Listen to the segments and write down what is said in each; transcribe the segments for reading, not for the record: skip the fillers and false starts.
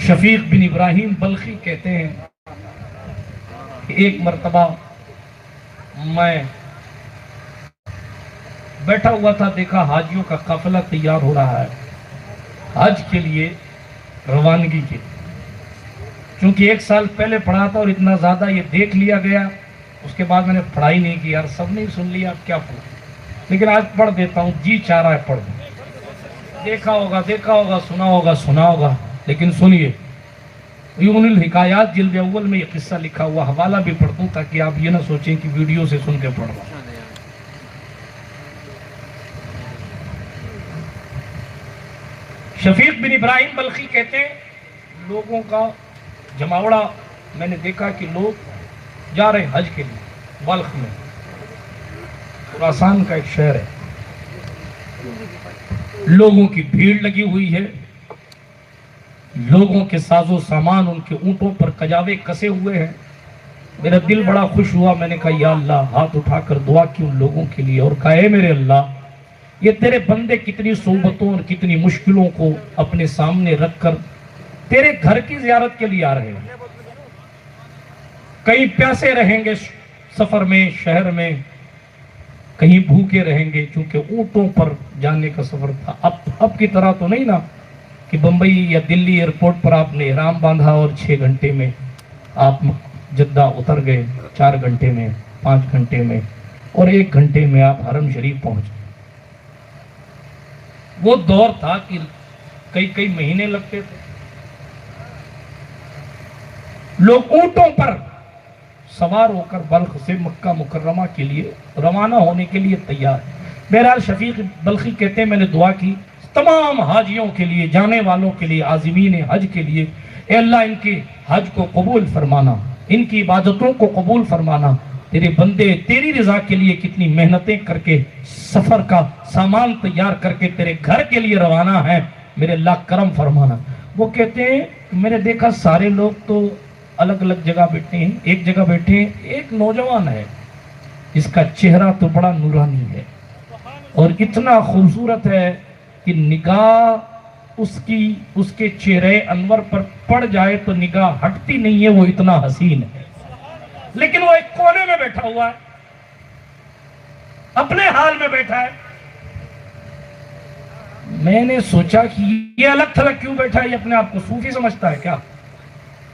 شفیق بن ابراہیم بلخی کہتے ہیں کہ ایک مرتبہ میں بیٹھا ہوا تھا، دیکھا حاجیوں کا قافلہ تیار ہو رہا ہے حج کے لیے روانگی کے. چونکہ 1 سال پہلے پڑھا تھا اور اتنا زیادہ یہ دیکھ لیا گیا، اس کے بعد میں نے پڑھائی نہیں کی. یار سب نے سن لیا، اب کیا پڑھوں، لیکن آج پڑھ دیتا ہوں، جی چاہ رہا ہے پڑھ دوں. دیکھا ہوگا سنا ہوگا، لیکن سنیے. یون الحکایات جلد اول میں یہ قصہ لکھا ہوا، حوالہ بھی پڑھ دوں تاکہ آپ یہ نہ سوچیں کہ ویڈیو سے سن کے پڑھ رہا ہوں. شفیق بن ابراہیم بلخی کہتے ہیں لوگوں کا جماوڑا میں نے دیکھا کہ لوگ جا رہے حج کے لیے. بلخ میں خراسان کا ایک شہر ہے، لوگوں کی بھیڑ لگی ہوئی ہے، لوگوں کے ساز و سامان ان کے اونٹوں پر کجاوے کسے ہوئے ہیں. میرا دل بڑا خوش ہوا، میں نے کہا یا اللہ، ہاتھ اٹھا کر دعا کی ان لوگوں کے لیے اور کہا اے میرے اللہ، یہ تیرے بندے کتنی صعوبتوں اور کتنی مشکلوں کو اپنے سامنے رکھ کر تیرے گھر کی زیارت کے لیے آ رہے ہیں. کہیں پیاسے رہیں گے سفر میں، شہر میں، کہیں بھوکے رہیں گے، چونکہ اونٹوں پر جانے کا سفر تھا. اب کی طرح تو نہیں نا کہ بمبئی یا دلی ایئرپورٹ پر آپ نے احرام باندھا اور 6 گھنٹے میں آپ جدہ اتر گئے، 4 گھنٹے میں، 5 گھنٹے میں، اور 1 گھنٹے میں آپ حرم شریف پہنچ گئے. وہ دور تھا کہ کئی مہینے لگتے تھے. لوگ اونٹوں پر سوار ہو کر بلخ سے مکہ مکرمہ کے لیے روانہ ہونے کے لیے تیار. بہرحال شفیق بلخی کہتے ہیں میں نے دعا کی تمام حاجیوں کے لیے، جانے والوں کے لیے، عازمین حج کے لیے، اے اللہ ان کے حج کو قبول فرمانا، ان کی عبادتوں کو قبول فرمانا. تیرے بندے تیری رضا کے لیے کتنی محنتیں کر کے سفر کا سامان تیار کر کے تیرے گھر کے لیے روانہ ہیں، میرے اللہ کرم فرمانا. وہ کہتے ہیں میں نے دیکھا سارے لوگ تو الگ الگ جگہ بیٹھے ہیں، ایک جگہ بیٹھے ہیں، ایک نوجوان ہے جس کا چہرہ تو بڑا نورانی ہے اور اتنا خوبصورت ہے کہ نگاہ اس کے چہرے انور پر پڑ جائے تو نگاہ ہٹتی نہیں ہے، وہ اتنا حسین ہے. لیکن وہ ایک کونے میں بیٹھا ہوا ہے، اپنے حال میں بیٹھا ہے. میں نے سوچا کہ یہ الگ تھلگ کیوں بیٹھا ہے، یہ اپنے آپ کو صوفی سمجھتا ہے کیا؟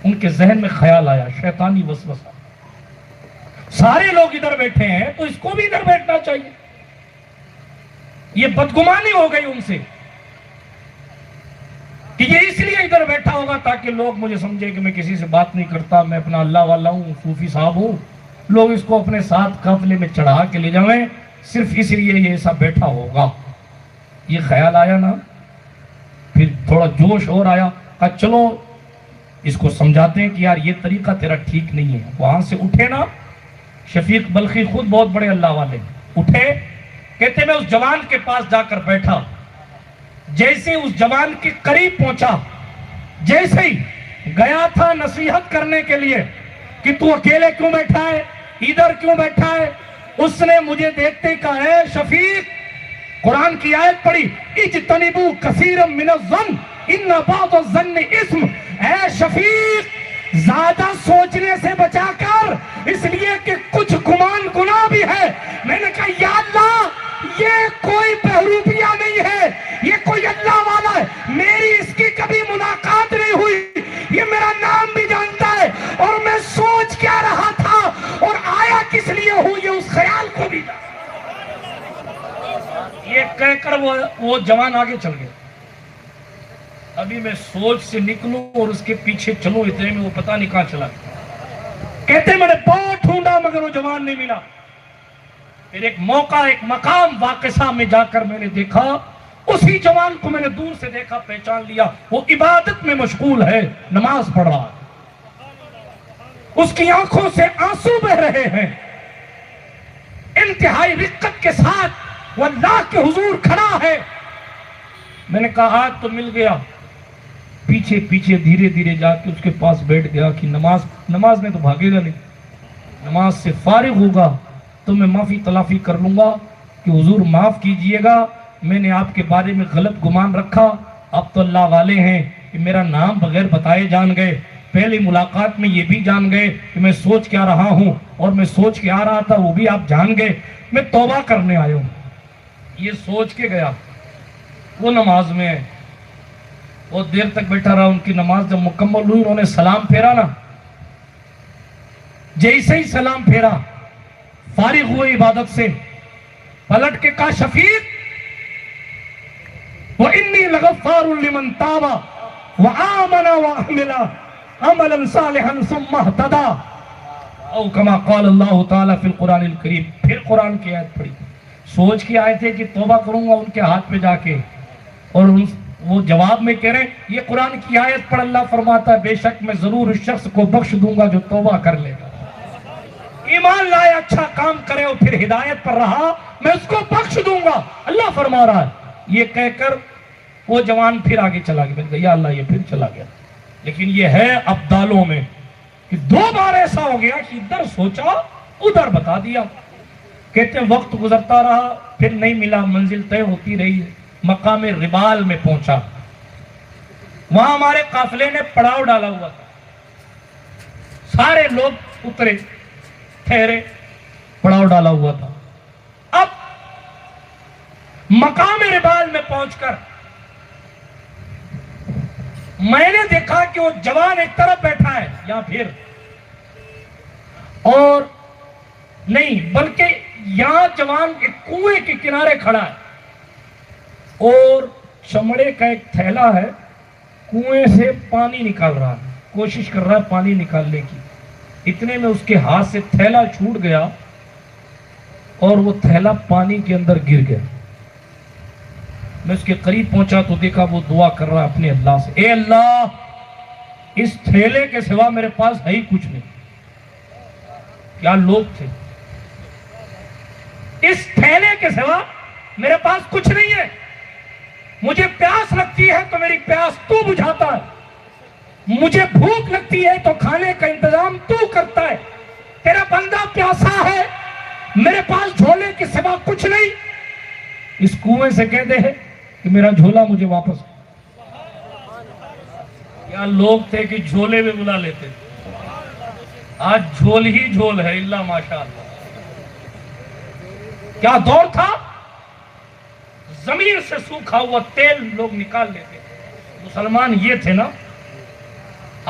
ان کے ذہن میں خیال آیا، شیطانی وسوسہ، سارے لوگ ادھر بیٹھے ہیں تو اس کو بھی ادھر بیٹھنا چاہیے. یہ بدگمانی ہو گئی ان سے کہ یہ اس لیے ادھر بیٹھا ہوگا تاکہ لوگ مجھے سمجھے کہ میں کسی سے بات نہیں کرتا، میں اپنا اللہ والا ہوں، صوفی صاحب ہوں. لوگ اس کو اپنے ساتھ قافلے میں چڑھا کے لے جائیں، صرف اس لیے یہ ایسا بیٹھا ہوگا. یہ خیال آیا نا، پھر تھوڑا جوش اور آیا، کہا چلو اس کو سمجھاتے ہیں کہ یار یہ طریقہ تیرا ٹھیک نہیں ہے. وہاں سے اٹھے نا، شفیق بلخی خود بہت بڑے اللہ والے، اٹھے، کہتے میں اس جوان کے پاس جا کر بیٹھا. جیسے اس جوان کے قریب پہنچا، جیسے ہی گیا تھا نصیحت کرنے کے لیے کہ تو اکیلے کیوں بیٹھا ہے، ادھر کیوں بیٹھا ہے، اس نے مجھے دیکھتے کہا اے شفیق، قرآن کی آیت پڑھی اجتنبوا کثیرا من الظن ان بعض الظن اسم. اے شفیق، زیادہ سوچنے سے بچا کر، اس لیے کہ کچھ گمان گناہ بھی ہے. میں نے کہا یا اللہ، یہ کوئی بہروپیہ نہیں ہے، یہ کوئی اللہ والا ہے، میری اس کی کبھی ملاقات نہیں ہوئی، یہ میرا نام بھی جانتا ہے اور میں سوچ کیا رہا تھا اور آیا کس لیے ہوں، یہ اس خیال کو بھی جانتا. یہ کہہ کر وہ جوان آگے چل گئے. ابھی میں سوچ سے نکلوں اور اس کے پیچھے چلوں، اتنے میں وہ پتہ نہیں کہاں چلا. کہتے میں نے بہت ڈھونڈا مگر وہ جوان نہیں ملا. پھر ایک موقع، ایک مقام واقعہ میں جا کر میں نے دیکھا، اسی جوان کو میں نے دور سے دیکھا، پہچان لیا. وہ عبادت میں مشغول ہے، نماز پڑھ رہا ہے، اس کی آنکھوں سے آنسو بہ رہے ہیں، انتہائی رقت کے ساتھ وہ اللہ کے حضور کھڑا ہے. میں نے کہا آج تو مل گیا. پیچھے پیچھے دھیرے دھیرے جا کے اس کے پاس بیٹھ گیا کہ نماز میں تو بھاگے گا نہیں، نماز سے فارغ ہوگا تو میں معافی تلافی کر لوں گا کہ حضور معاف کیجئے گا، میں نے آپ کے بارے میں غلط گمان رکھا، آپ تو اللہ والے ہیں، کہ میرا نام بغیر بتائے جان گئے، پہلی ملاقات میں یہ بھی جان گئے کہ میں سوچ کے آ رہا ہوں، اور میں سوچ کے آ رہا تھا وہ بھی آپ جان گئے، میں توبہ کرنے آیا ہوں۔ یہ سوچ کے گیا، وہ نماز میں ہے، وہ دیر تک بیٹھا رہا، ان کی نماز جب مکمل ہوئی انہوں نے سلام پھیرا نا، جیسے ہی سلام پھیرا فارغ ہوئے عبادت سے، پلٹ کے کہا شفیق وَإِنِّي لَغَفَّارٌ لِمَنْ تَابَ وَآمَنَ وَعَمِلَ عَمَلًا صَالِحًا ثُمَّ اهْتَدَىٰ، او کما قال اللہ تعالیٰ فی القرآن الکریم۔ پھر قرآن کی آیت پڑھی، سوچ کے آئے تھے کہ توبہ کروں گا ان کے ہاتھ پہ جا کے، اور وہ جواب میں کہہ رہے ہیں یہ قرآن کی آیت پر اللہ فرماتا ہے بے شک میں ضرور اس شخص کو بخش دوں گا جو توبہ کر لے گا، ایمان لائے اچھا کام کرے اور پھر ہدایت پر رہا، میں اس کو بخش دوں گا، اللہ فرما رہا ہے۔ یہ کہہ کر وہ جوان پھر آگے چلا گیا، میں نے کہا یا اللہ یہ پھر چلا گیا۔ لیکن یہ ہے ابدالوں میں کہ 2 بار ایسا ہو گیا کہ ادھر سوچا ادھر بتا دیا۔ کہتے ہیں وقت گزرتا رہا، پھر نہیں ملا، منزل طے ہوتی رہی، مقام ربال میں پہنچا، وہاں ہمارے قافلے نے پڑاؤ ڈالا ہوا تھا، سارے لوگ اترے ٹھہرے، پڑاؤ ڈالا ہوا تھا۔ اب مقام ربال میں پہنچ کر میں نے دیکھا کہ وہ جوان ایک طرف بیٹھا ہے یا پھر اور نہیں بلکہ یہاں جوان ایک کنویں کے کنارے کھڑا ہے اور چمڑے کا ایک تھیلا ہے، کنویں سے پانی نکال رہا ہے، کوشش کر رہا ہے پانی نکالنے کی۔ اتنے میں اس کے ہاتھ سے تھیلا چھوٹ گیا اور وہ تھیلا پانی کے اندر گر گیا۔ میں اس کے قریب پہنچا تو دیکھا وہ دعا کر رہا اپنے اللہ سے، اے اللہ اس تھیلے کے سوا میرے پاس ہے ہی کچھ نہیں۔ کیا لوگ تھے، اس تھیلے کے سوا میرے پاس کچھ نہیں ہے، مجھے پیاس لگتی ہے تو میری پیاس تو بجھاتا ہے، مجھے بھوک لگتی ہے تو کھانے کا انتظام تو کرتا ہے، تیرا بندہ پیاسا ہے، میرے پاس جھولے کے سوا کچھ نہیں۔ اس کنویں سے کہتے ہیں کہ میرا جھولا مجھے واپس۔ کیا لوگ تھے کہ جھولے میں بلا لیتے، آج جھول ہی جھول ہے، اللہ ماشاءاللہ۔ کیا دور تھا، زمین سے سوکھا ہوا تیل لوگ نکال لیتے، مسلمان یہ تھے نا۔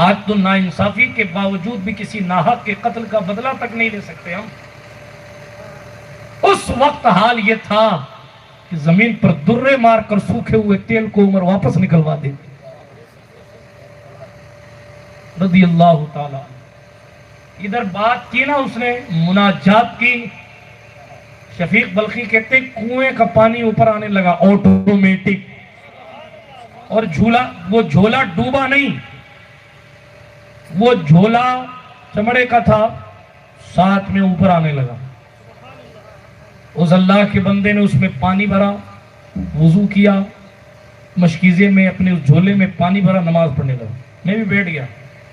آج تو ناانصافی کے باوجود بھی کسی ناحق کے قتل کا بدلہ تک نہیں لے سکتے ہم۔ اس وقت حال یہ تھا کہ زمین پر درے مار کر سوکھے ہوئے تیل کو عمر واپس نکلوا دیتے، رضی اللہ تعالی۔ ادھر بات کی نا اس نے مناجات کی، شفیق بلخی کہتے ہیں کنویں کا پانی اوپر آنے لگا آٹومیٹک، اور وہ جھولا ڈوبا نہیں، وہ جھولا چمڑے کا تھا، ساتھ میں اوپر آنے لگا۔ اس اللہ کے بندے نے اس میں پانی بھرا، وضو کیا، مشکیزے میں اپنے اس جھولے میں پانی بھرا، نماز پڑھنے لگا۔ میں بھی بیٹھ گیا،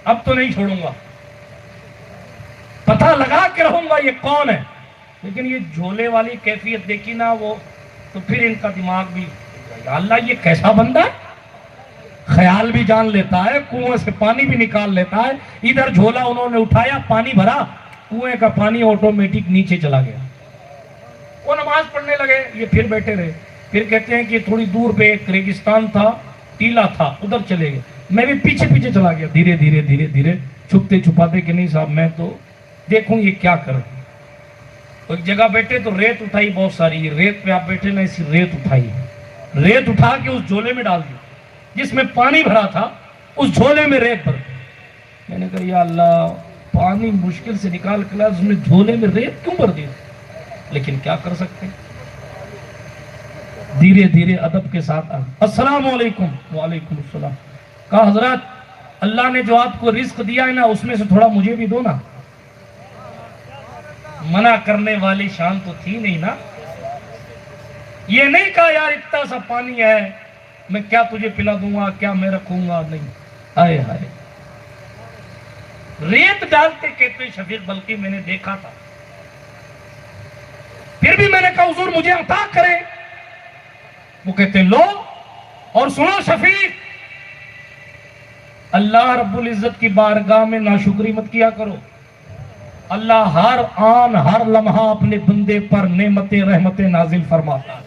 اب تو نہیں چھوڑوں گا، پتہ لگا کے رہوں گا یہ کون ہے۔ لیکن یہ جھولے والی کیفیت دیکھی نا وہ، تو پھر ان کا دماغ بھی یا اللہ یہ کیسا بندہ ہے، خیال بھی جان لیتا ہے، کنویں سے پانی بھی نکال لیتا ہے۔ ادھر جھولا انہوں نے اٹھایا، پانی بھرا، کنویں کا پانی آٹومیٹک نیچے چلا گیا۔ وہ نماز پڑھنے لگے، یہ پھر بیٹھے رہے۔ پھر کہتے ہیں کہ تھوڑی دور پہ ایک ریگستان تھا، ٹیلا تھا، ادھر چلے گئے۔ میں بھی پیچھے پیچھے چلا گیا، دھیرے دھیرے دھیرے دھیرے، چھپتے چھپاتے کہ نہیں صاحب میں تو دیکھوں یہ کیا کر۔ ایک جگہ بیٹھے تو ریت اٹھائی بہت ساری، ریت پہ آپ بیٹھے نا، ایسی ریت اٹھائی، ریت اٹھا کے اس جھولے میں ڈال دی، جس میں پانی بھرا تھا اس جھولے میں ریت بھر۔ میں نے کہا یا اللہ پانی مشکل سے نکال کے لایا، اس میں جھولے میں ریت کیوں بھر دی؟ لیکن کیا کر سکتے، دھیرے دھیرے ادب کے ساتھ السلام علیکم، وعلیکم السلام۔ کہا حضرات اللہ نے جو آپ کو رزق دیا ہے نا اس میں سے تھوڑا مجھے بھی دو نا۔ منع کرنے والی شان تو تھی نہیں نا، یہ نہیں کہا یار اتنا سا پانی ہے میں کیا تجھے پلا دوں گا، کیا میں رکھوں گا، نہیں، ہائے ہائے ریت ڈالتے کہتے شفیق بلکہ میں نے دیکھا تھا۔ پھر بھی میں نے کہا حضور مجھے عطا کرے، وہ کہتے لو اور سنو شفیق اللہ رب العزت کی بارگاہ میں ناشکری مت کیا کرو. اللہ ہر آن ہر لمحہ اپنے بندے پر نعمتیں رحمتیں نازل فرماتا ہے.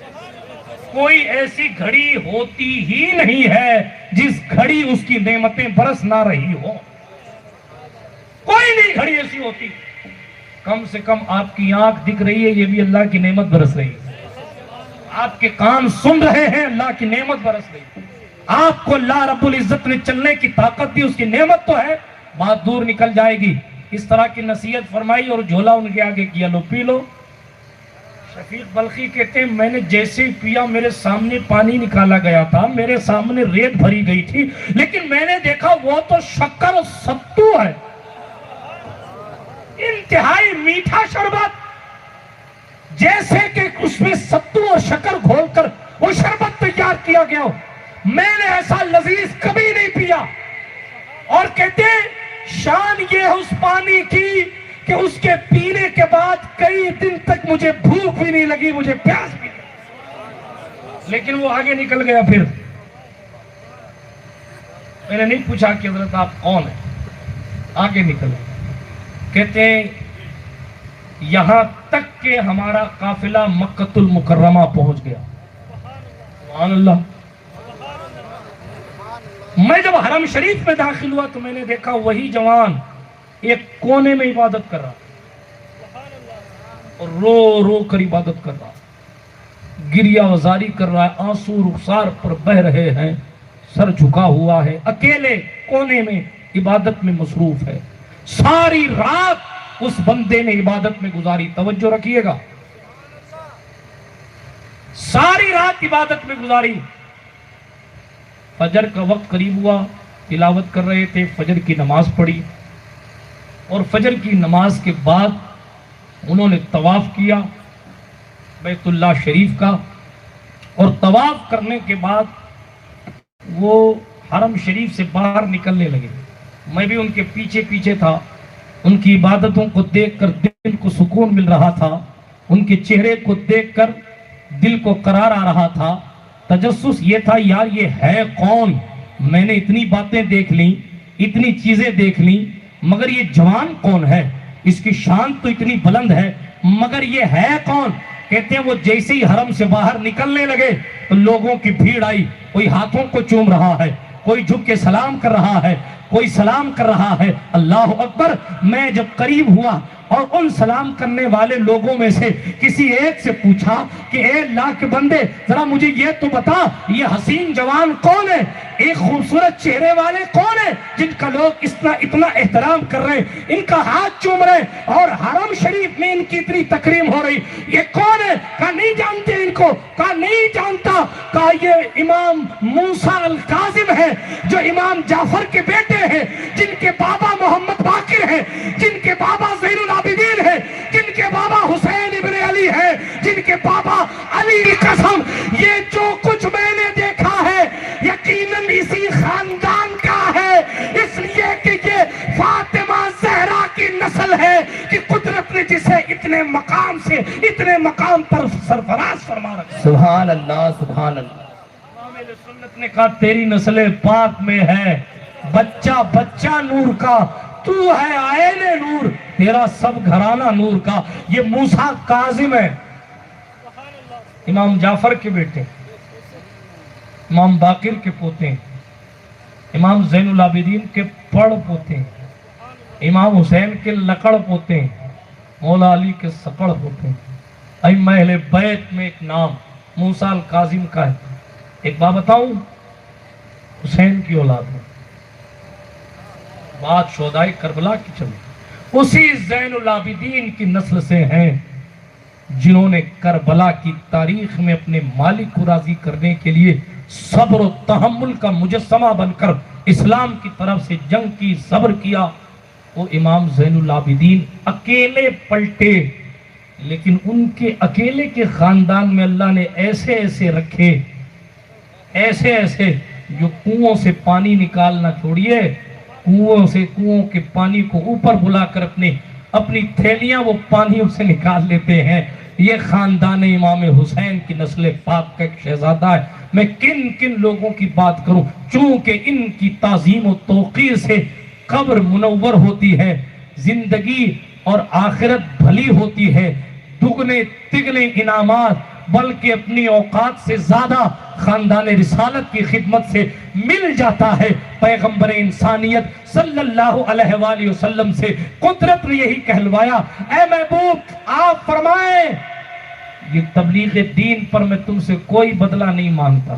کوئی ایسی گھڑی ہوتی ہی نہیں ہے جس گھڑی اس کی نعمتیں برس نہ رہی ہو. کوئی نہیں گھڑی ایسی ہوتی. کم سے کم آپ کی آنکھ دکھ رہی ہے، یہ بھی اللہ کی نعمت برس رہی ہے. آپ کے کان سن رہے ہیں، اللہ کی نعمت برس رہی ہے. آپ کو اللہ رب العزت نے چلنے کی طاقت دی، اس کی نعمت تو ہے. بات دور نکل جائے گی. اس طرح کی نصیحت فرمائی اور جھولا ان کے آگے کیا، لو پی لو. شفیق بلخی کہتے ہیں میں نے جیسے ہی پیا میرے سامنے پانی نکالا گیا تھا، میرے سامنے ریت بھری گئی تھی، لیکن میں نے دیکھا وہ تو شکر اور ستو ہے. انتہائی میٹھا شربت، جیسے کہ اس میں ستو اور شکر گھول کر وہ شربت تیار کیا گیا ہو. میں نے ایسا لذیذ کبھی نہیں پیا. اور کہتے ہیں شان یہ ہے اس پانی کی کہ اس کے پینے کے بعد کئی دن تک مجھے بھوک بھی نہیں لگی، مجھے پیاس بھی نہیں. لیکن وہ آگے نکل گیا. پھر میں نے نہیں پوچھا کہ حضرت آپ کون ہیں، آگے نکل گئے. کہتے ہیں یہاں تک کہ ہمارا قافلہ مکۃ المکرمہ پہنچ گیا. سبحان اللہ. میں جب حرم شریف میں داخل ہوا تو میں نے دیکھا وہی جوان ایک کونے میں عبادت کر رہا اور رو رو کر عبادت کر رہا، گریہ وزاری کر رہا ہے، آنسو رخسار پر بہ رہے ہیں، سر جھکا ہوا ہے، اکیلے کونے میں عبادت میں مصروف ہے. ساری رات اس بندے نے عبادت میں گزاری. توجہ رکھیے گا، ساری رات عبادت میں گزاری. فجر کا وقت قریب ہوا، تلاوت کر رہے تھے، فجر کی نماز پڑھی اور فجر کی نماز کے بعد انہوں نے طواف کیا بیت اللہ شریف کا. اور طواف کرنے کے بعد وہ حرم شریف سے باہر نکلنے لگے. میں بھی ان کے پیچھے پیچھے تھا. ان کی عبادتوں کو دیکھ کر دل کو سکون مل رہا تھا، ان کے چہرے کو دیکھ کر دل کو قرار آ رہا تھا. تجسس یہ تھا یار یہ ہے کون؟ میں نے اتنی باتیں دیکھ لیں، اتنی چیزیں دیکھ لیں، مگر یہ جوان کون ہے؟ اس کی شان تو اتنی بلند ہے، مگر یہ ہے کون؟ کہتے ہیں وہ جیسے ہی حرم سے باہر نکلنے لگے تو لوگوں کی بھیڑ آئی. کوئی ہاتھوں کو چوم رہا ہے، کوئی جھک کے سلام کر رہا ہے، کوئی سلام کر رہا ہے. اللہ اکبر. میں جب قریب ہوا اور ان سلام کرنے والے لوگوں میں سے کسی ایک سے پوچھا کہ اے اللہ کے بندے ذرا مجھے یہ تو بتا یہ حسین جوان کون ہے، ایک خوبصورت چہرے والے کون ہیں جن کا لوگ اتنا احترام کر رہے ہیں، ان کا ہاتھ چوم رہے اور حرم شریف میں ان کی اتنی تکریم ہو رہی، یہ کون ہے؟ کہا نہیں جانتے ان کو. کہا نہیں جانتا. کہا یہ امام موسیٰ الکاظم ہے جو امام جعفر کے بیٹے ہیں، جن کے بابا محمد باقر ہیں، جن کے بابا زین العابدین ہے، جن کے بابا حسین ابن علی ہے، جن کے بابا علی کی قسم یہ جو کچھ میں نے دیکھا ہے یقیناً اسی خاندان کا ہے، اس لیے کہ یہ فاطمہ زہرا کی نسل ہے کہ قدرت نے جسے اتنے مقام سے اتنے مقام پر سرفراز فرما رکھا. سبحان اللہ سبحان اللہ. امام اہل سنت نے کہا تیری نسل پاک میں ہے بچہ بچہ نور کا، تو ہے عین نور، تیرا سب گھرانہ نور کا. یہ موسیٰ کاظم ہے، امام جعفر کے بیٹے، امام باقر کے پوتے، امام زین العابدین کے پڑ پوتے، امام حسین کے لکڑ پوتے، مولا علی کے سپڑ پوتے. ائمہ اہل بیت میں ایک نام موسیٰ الکاظم کا ہے. ایک بات بتاؤں، حسین کی اولاد میں بات شہدائے کربلا کی چلی، اسی زین العابدین کی نسل سے ہیں جنہوں نے کربلا کی تاریخ میں اپنے مالک کو راضی کرنے کے لیے صبر و تحمل کا مجسمہ بن کر اسلام کی طرف سے جنگ کی، صبر کیا. وہ امام زین العابدین اکیلے پلٹے، لیکن ان کے اکیلے کے خاندان میں اللہ نے ایسے ایسے رکھے، ایسے ایسے جو کنووں سے پانی نکالنا چھوڑیے، کنووں کے پانی کو اوپر بلا کر اپنی تھیلیاں وہ پانی سے نکال لیتے ہیں. یہ خاندان امام حسین کی نسل پاک کا ایک شہزادہ ہے. میں کن کن لوگوں کی بات کروں، چونکہ ان کی تعظیم و توقیر سے قبر منور ہوتی ہے، زندگی اور آخرت بھلی ہوتی ہے، دگنے تگنے انعامات بلکہ اپنی اوقات سے زیادہ خاندان رسالت کی خدمت سے مل جاتا ہے. پیغمبر انسانیت صلی اللہ علیہ وآلہ وسلم سے قدرت نے یہی کہلوایا، اے محبوب آپ فرمائیں یہ تبلیغ دین پر میں تم سے کوئی بدلہ نہیں مانگتا.